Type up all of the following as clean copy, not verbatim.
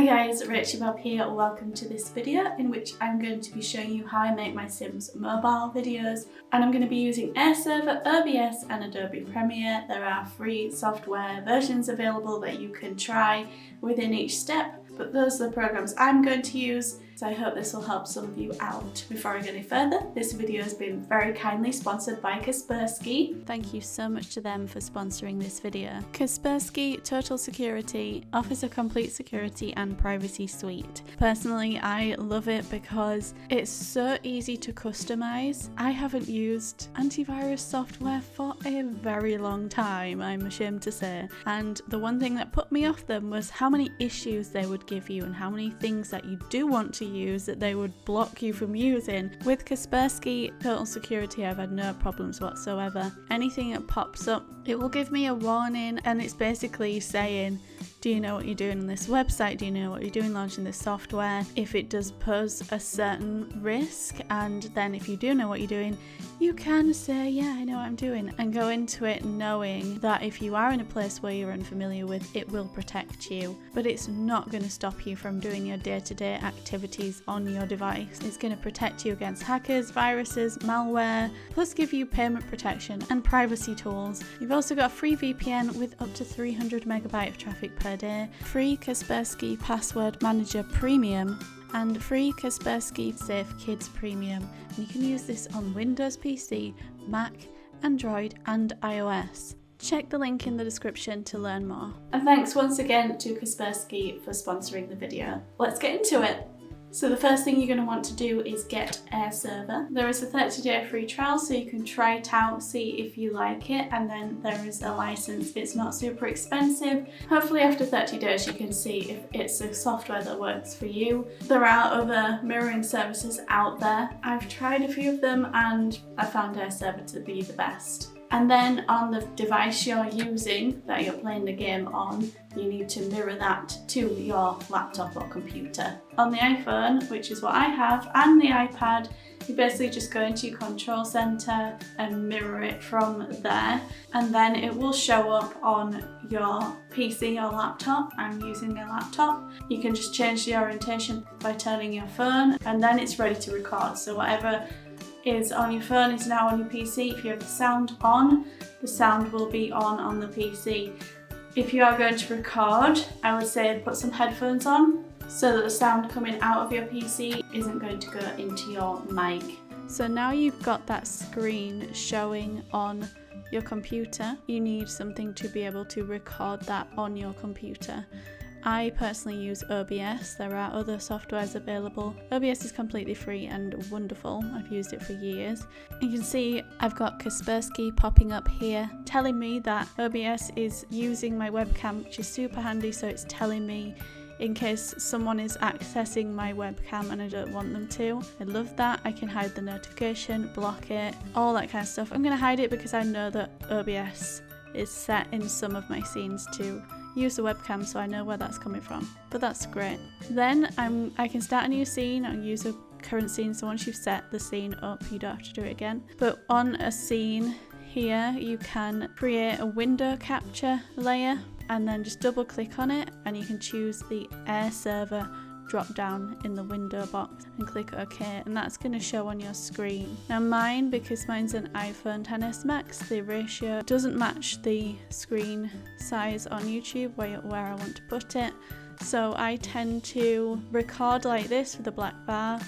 Hi guys, rachybop here. Welcome to this video in which I'm going to be showing you how I make my Sims mobile videos, and I'm going to be using AirServer, OBS and Adobe Premiere. There are free software versions available that you can try within each step, but those are the programs I'm going to use, so I hope this will help some of you out. Before I go any further, this video has been very kindly sponsored by Kaspersky. Thank you so much to them for sponsoring this video. Kaspersky Total Security offers a complete security and privacy suite. Personally, I love it because it's so easy to customize. I haven't used antivirus software for a very long time, I'm ashamed to say, and the one thing that put me off them was how many issues they would give you and how many things that you do want to use that they would block you from using. With Kaspersky Total Security, I've had no problems whatsoever. Anything that pops up, it will give me a warning, and it's basically saying, do you know what you're doing on this website? Do you know what you're doing launching this software? If it does pose a certain risk, and then if you do know what you're doing, you can say, yeah, I know what I'm doing, and go into it knowing that if you are in a place where you're unfamiliar with, it will protect you. But it's not going to stop you from doing your day-to-day activities on your device. It's going to protect you against hackers, viruses, malware, plus give you payment protection and privacy tools. You've also got a free VPN with up to 300 megabyte of traffic per day, free Kaspersky Password Manager Premium, and free Kaspersky Safe Kids Premium. And you can use this on Windows PC, Mac, Android and iOS. Check the link in the description to learn more. And thanks once again to Kaspersky for sponsoring the video. Let's get into it. So the first thing you're going to want to do is get AirServer. There is a 30-day free trial, so you can try it out, see if you like it, and then there is a license. It's not super expensive. Hopefully after 30 days you can see if it's a software that works for you. There are other mirroring services out there. I've tried a few of them and I found AirServer to be the best. And then on the device you're using, that you're playing the game on, you need to mirror that to your laptop or computer. On the iPhone, which is what I have, and the iPad, you basically just go into your control center and mirror it from there, and then it will show up on your PC or laptop. I'm using a laptop. You can just change the orientation by turning your phone, and then it's ready to record. So whatever is on your phone is now on your PC. If you have the sound on, the sound will be on the PC. If you are going to record, I would say put some headphones on so that the sound coming out of your PC isn't going to go into your mic. So now you've got that screen showing on your computer, you need something to be able to record that on your computer. I personally use OBS. There are other softwares available. OBS is completely free and wonderful. I've used it for years. You can see I've got Kaspersky popping up here telling me that OBS is using my webcam, which is super handy, so it's telling me in case someone is accessing my webcam and I don't want them to. I love that. I can hide the notification, block it, all that kind of stuff. I'm going to hide it because I know that OBS is set in some of my scenes to use the webcam, so I know where that's coming from, but that's great. Then I can start a new scene and use a current scene, so once you've set the scene up you don't have to do it again. But on a scene here you can create a window capture layer and then just double click on it and you can choose the AirServer drop down in the window box and click OK, and that's going to show on your screen. Now mine, because mine's an iPhone XS Max, the ratio doesn't match the screen size on YouTube where I want to put it, so I tend to record like this with a black bar,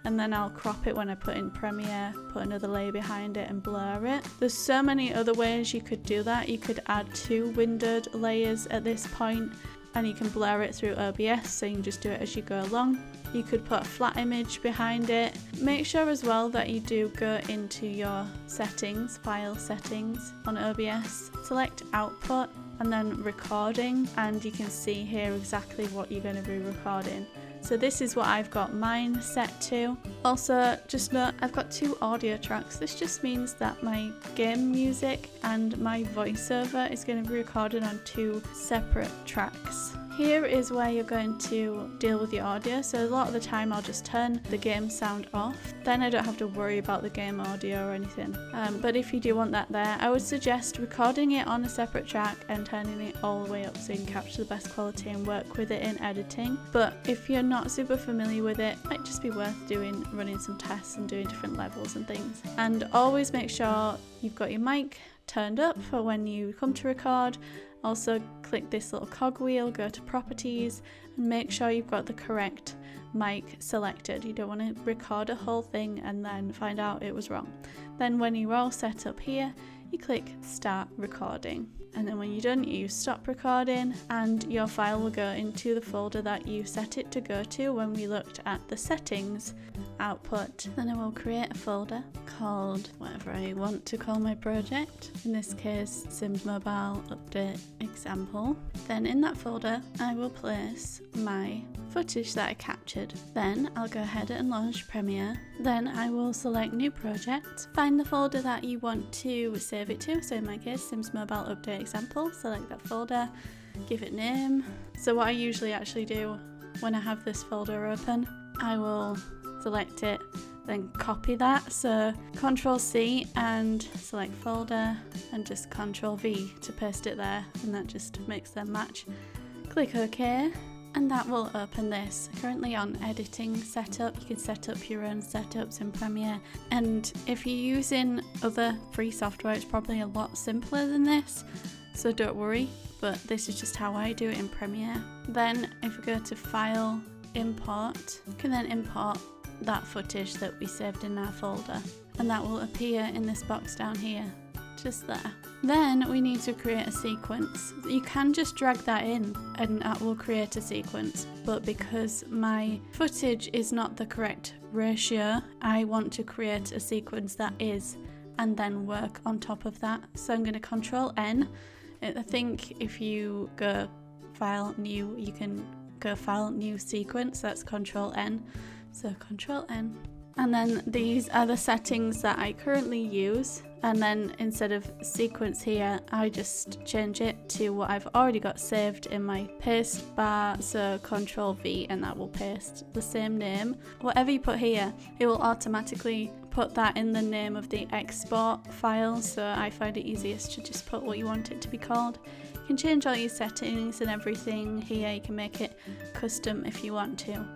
and then I'll crop it when I put in Premiere, put another layer behind it and blur it. There's so many other ways you could do that. You could add 2 windowed layers at this point, and you can blur it through OBS, so you can just do it as you go along. You could put a flat image behind it. Make sure as well that you do go into your settings, file settings on OBS, select output and then recording, and you can see here exactly what you're going to be recording. So this is what I've got mine set to. Also, just note, I've got 2 audio tracks. This just means that my game music and my voiceover is going to be recorded on 2 separate tracks. Here is where you're going to deal with your audio. So a lot of the time I'll just turn the game sound off. Then I don't have to worry about the game audio or anything. But if you do want that there, I would suggest recording it on a separate track and turning it all the way up so you can capture the best quality and work with it in editing. But if you're not super familiar with it, it might just be worth running some tests and doing different levels and things. And always make sure you've got your mic turned up for when you come to record. Also click this little cogwheel, go to properties, and make sure you've got the correct mic selected. You don't want to record a whole thing and then find out it was wrong. Then when you're all set up here, you click start recording. And then when you're done, you stop recording and your file will go into the folder that you set it to go to when we looked at the settings output. Then I will create a folder called whatever I want to call my project. In this case, Sims Mobile Update Example. Then in that folder, I will place my footage that I captured. Then I'll go ahead and launch Premiere. Then I will select New Project, find the folder that you want to save it to. So in my case, Sims Mobile Update Example, select that folder, give it name. So what I usually actually do when I have this folder open, I will select it, then copy that. So Control C and select folder and just Control V to paste it there, and that just makes them match. Click OK. And that will open this. Currently on editing setup, you can set up your own setups in Premiere. And if you're using other free software, it's probably a lot simpler than this. So don't worry, but this is just how I do it in Premiere. Then if we go to File, Import, you can then import that footage that we saved in our folder. And that will appear in this box down here, just there. Then we need to create a sequence. You can just drag that in and that will create a sequence, but because my footage is not the correct ratio, I want to create a sequence that is, and then work on top of that. So I'm going to Control N. I think if you go File, New, you can go File, New Sequence. That's Control N. So Control N. And then these are the settings that I currently use. And then instead of sequence here, I just change it to what I've already got saved in my paste bar. So Control V, and that will paste the same name. Whatever you put here, it will automatically put that in the name of the export file. So I find it easiest to just put what you want it to be called. You can change all your settings and everything here. You can make it custom if you want to.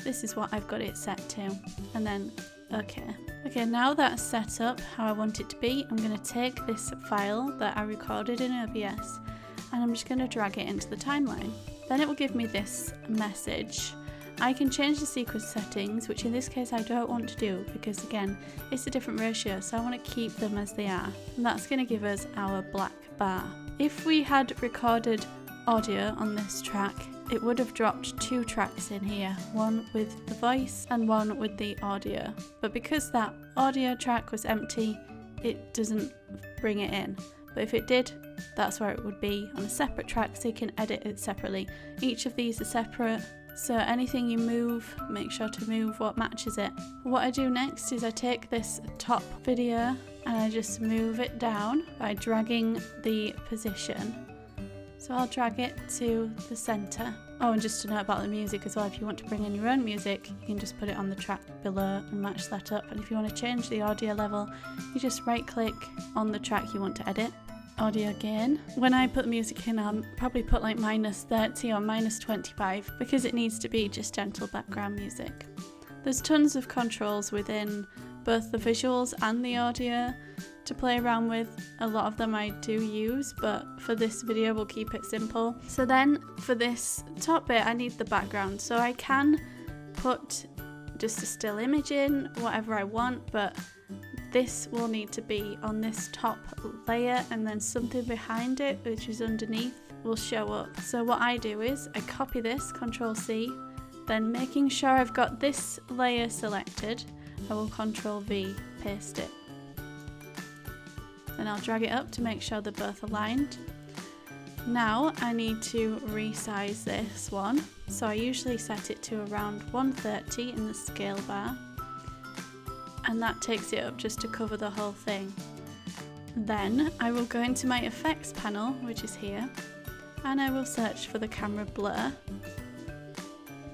This is what I've got it set to, and then OK. Okay, now that's set up how I want it to be, I'm going to take this file that I recorded in OBS and I'm just going to drag it into the timeline. Then it will give me this message. I can change the sequence settings, which in this case I don't want to do because again, it's a different ratio, so I want to keep them as they are. And that's going to give us our black bar. If we had recorded audio on this track, it would have dropped 2 tracks in here, one with the voice and one with the audio. But because that audio track was empty, it doesn't bring it in. But if it did, that's where it would be on a separate track, so you can edit it separately. Each of these are separate, so anything you move, make sure to move what matches it. What I do next is I take this top video and I just move it down by dragging the position. So I'll drag it to the center. Oh, and just to note about the music as well, if you want to bring in your own music, you can just put it on the track below and match that up. And if you want to change the audio level, you just right click on the track you want to edit. Audio gain. When I put the music in, I'll probably put like -30 or -25 because it needs to be just gentle background music. There's tons of controls within both the visuals and the audio to play around with. A lot of them I do use, but for this video we'll keep it simple. So then for this top bit I need the background, so I can put just a still image in, whatever I want, but this will need to be on this top layer, and then something behind it, which is underneath, will show up. So what I do is I copy this, Control C, then making sure I've got this layer selected, I will Control V, paste it. Then I'll drag it up to make sure they're both aligned. Now I need to resize this one, so I usually set it to around 130 in the scale bar, and that takes it up just to cover the whole thing. Then I will go into my effects panel, which is here, and I will search for the camera blur.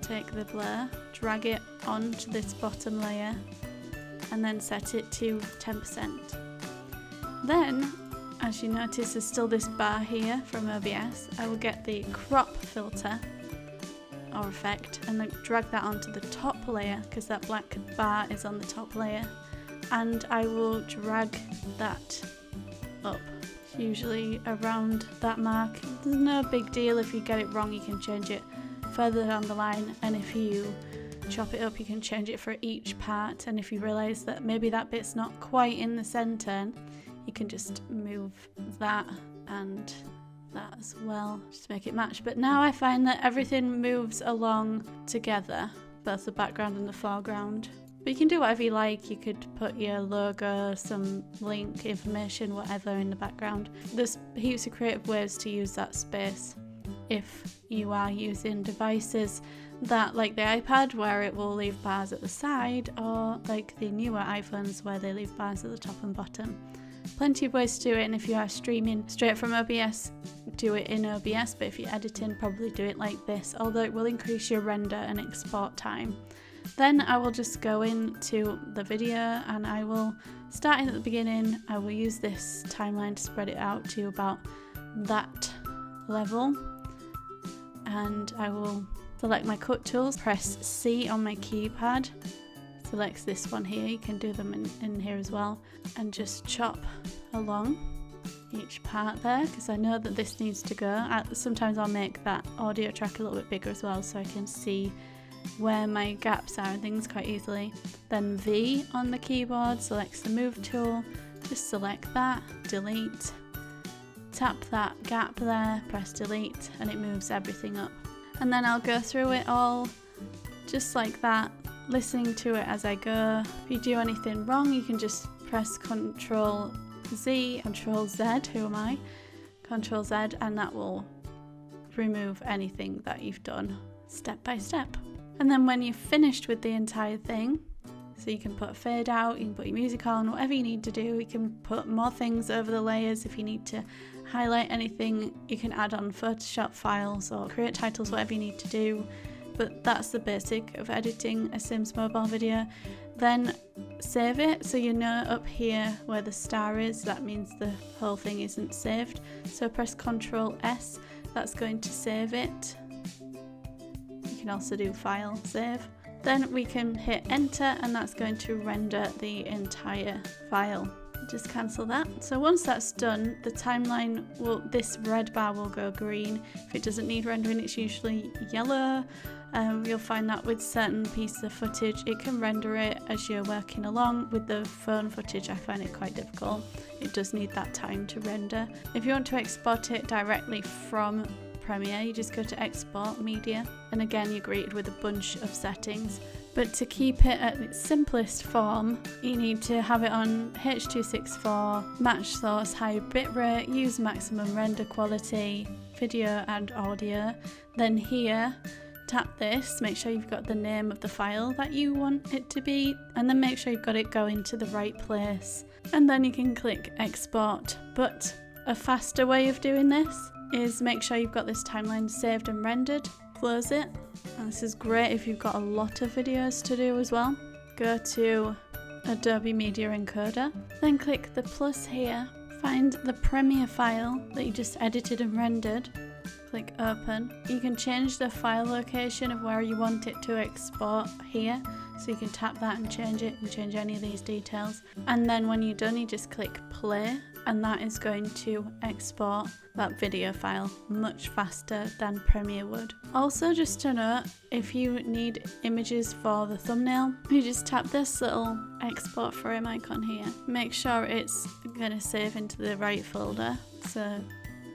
Take the blur, drag it onto this bottom layer, and then set it to 10%. Then, as you notice, there's still this bar here from OBS. I will get the crop filter or effect and then drag that onto the top layer, because that black bar is on the top layer, and I will drag that up, usually around that mark. There's no big deal. If you get it wrong, you can change it further down the line, and if you chop it up, you can change it for each part. And if you realise that maybe that bit's not quite in the centre, you can just move that and that as well, just to make it match. But now I find that everything moves along together, both the background and the foreground. But you can do whatever you like. You could put your logo, some link, information, whatever in the background. There's heaps of creative ways to use that space if you are using devices that, like the iPad, where it will leave bars at the side, or like the newer iPhones where they leave bars at the top and bottom. Plenty of ways to do it, and if you are streaming straight from OBS, do it in OBS, but if you're editing, probably do it like this, although it will increase your render and export time. Then I will just go into the video and I will start in at the beginning. I will use this timeline to spread it out to about that level, and I will select my cut tools, press C on my keypad, selects this one here, you can do them in here as well, and just chop along each part there, because I know that this needs to go. Sometimes I'll make that audio track a little bit bigger as well, so I can see where my gaps are and things quite easily. Then V on the keyboard selects the move tool, just select that, delete, tap that gap there, press delete, and it moves everything up. And then I'll go through it all just like that, listening to it as I go. If you do anything wrong, you can just press Ctrl Z, Ctrl Z, who am I? Ctrl Z, and that will remove anything that you've done step by step. And then when you've finished with the entire thing, so you can put a fade out, you can put your music on, whatever you need to do. You can put more things over the layers if you need to highlight anything. You can add on Photoshop files or create titles, whatever you need to do. But that's the basic of editing a Sims mobile video. Then save it, so you know up here where the star is, that means the whole thing isn't saved. So press Ctrl S, that's going to save it. You can also do File, Save. Then we can hit Enter, and that's going to render the entire file. Just cancel that. So once that's done, the timeline this red bar will go green. If it doesn't need rendering, it's usually yellow. You'll find that with certain pieces of footage, it can render it as you're working along. With the phone footage, I find it quite difficult. It does need that time to render. If you want to export it directly from Premiere, you just go to Export Media, and again you're greeted with a bunch of settings. But to keep it at its simplest form, you need to have it on H.264, match source, high bitrate, use maximum render quality, video and audio. Then here, tap this, make sure you've got the name of the file that you want it to be, and then make sure you've got it going to the right place. And then you can click Export. But a faster way of doing this is make sure you've got this timeline saved and rendered. Close it, and this is great if you've got a lot of videos to do as well. Go to Adobe Media Encoder, then click the plus here, find the Premiere file that you just edited and rendered, click Open. You can change the file location of where you want it to export here, so you can tap that and change it. You can change any of these details, and then when you're done, you just click Play, and that is going to export that video file much faster than Premiere would. Also, just to note, if you need images for the thumbnail, you just tap this little export frame icon here. Make sure it's going to save into the right folder, so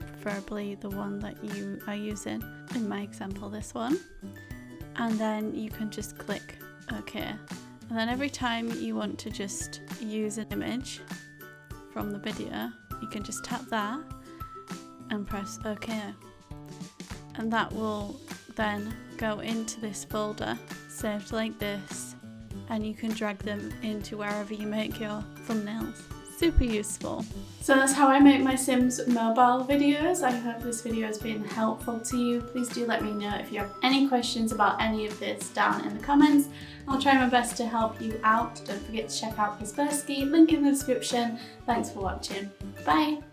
preferably the one that you are using, in my example this one, and then you can just click OK. And then every time you want to just use an image from the video, you can just tap that and press OK, and that will then go into this folder saved like this, and you can drag them into wherever you make your thumbnails. super useful. So that's how I make my Sims mobile videos. I hope this video has been helpful to you. Please do let me know if you have any questions about any of this down in the comments. I'll try my best to help you out. Don't forget to check out Kaspersky, link in the description. Thanks for watching. Bye!